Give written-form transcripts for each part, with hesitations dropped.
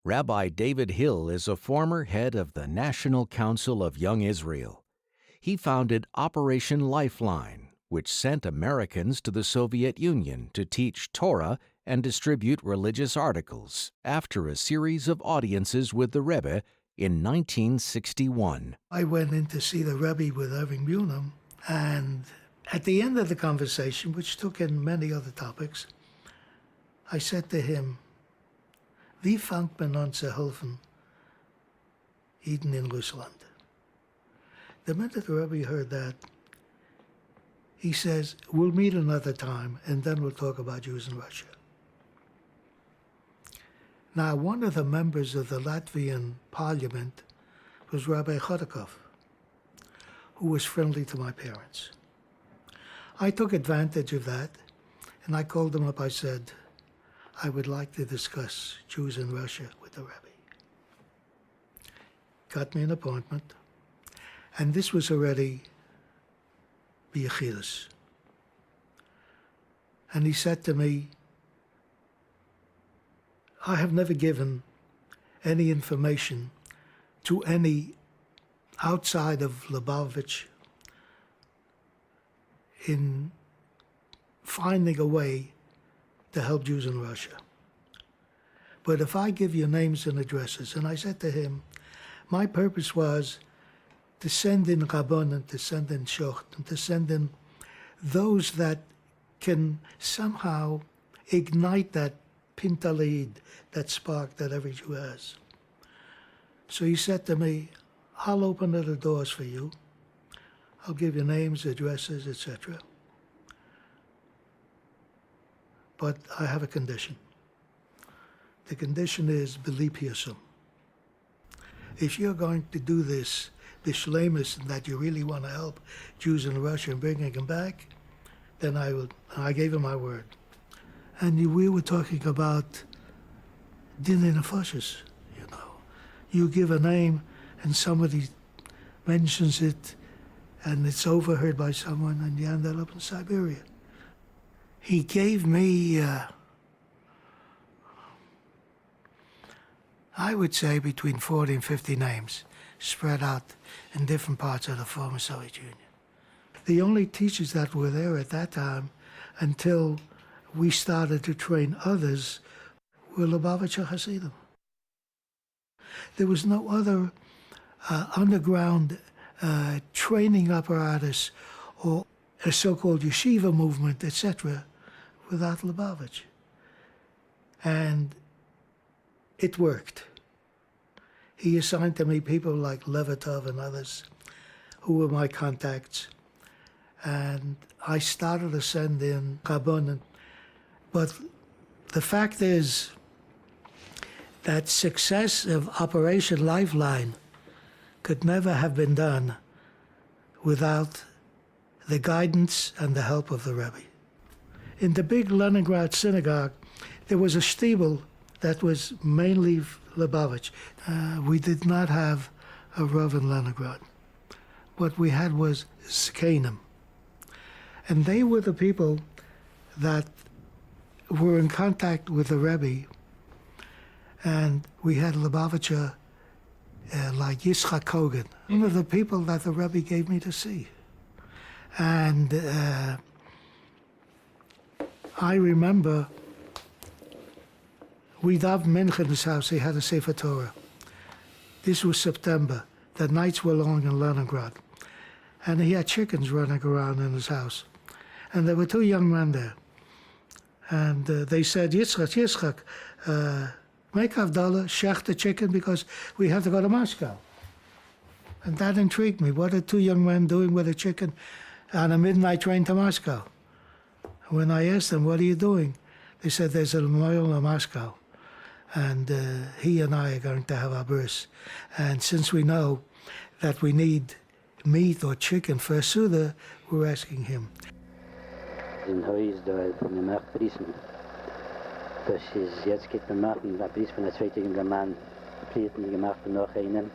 Rabbi David Hill is a former head of the National Council of Young Israel. He founded Operation Lifeline, which sent Americans to the Soviet Union to teach Torah and distribute religious articles after a series of audiences with the Rebbe in 1961. I went in to see the Rabbi with Irving Bunham, and at the end of the conversation, which took in many other topics, I said to him, "Wie fangt man an zu helfen Eden in Russland?" The minute the Rabbi heard that, he says, "We'll meet another time, and then we'll talk about Jews in Russia." Now, one of the members of the Latvian parliament was Rabbi Chodakov, who was friendly to my parents. I took advantage of that, and I called him up. I said, "I would like to discuss Jews in Russia with the Rabbi." Got me an appointment, and this was already B'Yechidus. And he said to me, "I have never given any information to any outside of Loubavitch in finding a way to help Jews in Russia. But if I give you names and addresses," and I said to him, my purpose was to send in Rabbanim, to send in Shochten, to send in those that can somehow ignite that pintalid, that spark that every Jew has. So he said to me, "I'll open the doors for you. I'll give you names, addresses, etc. But I have a condition. The condition is b'li piyasum. If you're going to do this b'shleimus, and that you really want to help Jews in Russia and bringing them back, then I will." And I gave him my word. And we were talking about dinei nefashos, you know. You give a name and somebody mentions it and it's overheard by someone and you end up in Siberia. He gave me, I would say, between 40 and 50 names spread out in different parts of the former Soviet Union. The only teachers that were there at that time until we started to train others were Loubavitch Hasidim. There was no other underground training apparatus or a so-called yeshiva movement, etc., without Loubavitch. And it worked. He assigned to me people like Levitov and others who were my contacts. And I started to send in Rabbanim. But the fact is that success of Operation Lifeline could never have been done without the guidance and the help of the Rebbe. In the big Leningrad synagogue, there was a shtibel that was mainly Loubavitch. We did not have a Rav in Leningrad. What we had was Zkenim. And they were the people that were in contact with the Rebbe. And we had Lubavitcher like Yitzchak Kogan, one of the people that the Rebbe gave me to see. And I remember we davened Mincha in his house. He had a Sefer Torah. This was September. The nights were long in Leningrad. And he had chickens running around in his house. And there were two young men there. And they said, Yitzchak, make Havdalah, shech the chicken, because we have to go to Moscow. And that intrigued me. What are two young men doing with a chicken on a midnight train to Moscow? When I asked them, what are you doing? They said, there's a memorial in Moscow. And he and I are going to have our bris. And since we know that we need meat or chicken for a Suda, we're asking him. In Huis daar van de nachtpriesen. Dus jetzt geht man machen, der Brief von der zweiten German, Prieten gemacht und noch einen.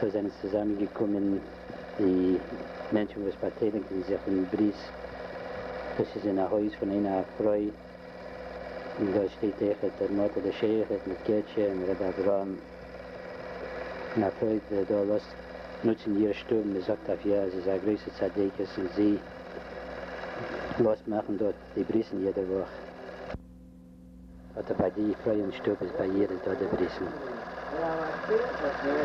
Da sind zusammengekommen die Menschen, die beteiligen sich in Brief. Das ist in ein Haus von einer Frau. En daar steht der Mutter der Sheikh mit Kirche und Rabbi Ram. Na Freude, da was nutzen ihre Stuben, gesagt auf ja, sie sagen größte Tzadikes und sie was machen dort die Brissen jede Woche. Oder bei die freien Stube ist bei jedem dort der Brissen.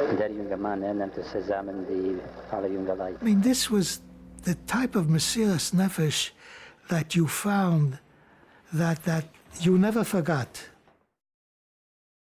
Und der junge Mann, nimmt es zusammen, die alle junge Leute. I mean, this was the type of Mesiras Nefesh that you found that you never forgot.